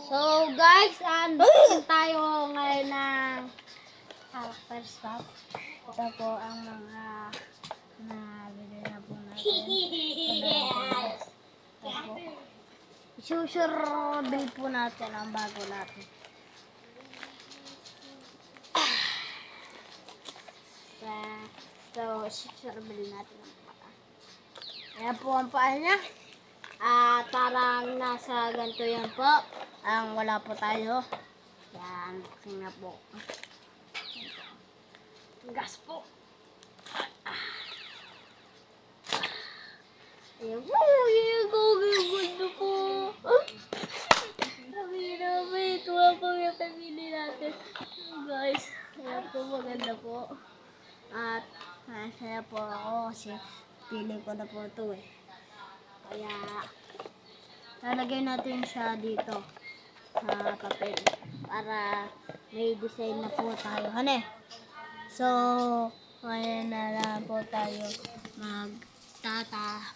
So guys, andun tayo ngayon ng first stop. Ito po ang mga nabili na po natin. Ito po. Isusurbil po natin ang bago natin. So, isusurbil natin ang paa. Ayan po ang paa niya. Parang nasa ganito yan po. Ang wala po tayo. Yan, tingnan po. Gas po. Ayan po, ganda po. Sabi, tuwa po yung pamili natin. Guys, ayan po, maganda po. At, masaya po ako kasi pili ko na po ito eh. Kaya, lalagay natin siya dito sa papel para may design na po tayo. Hane? So, ngayon na lang po tayo magtata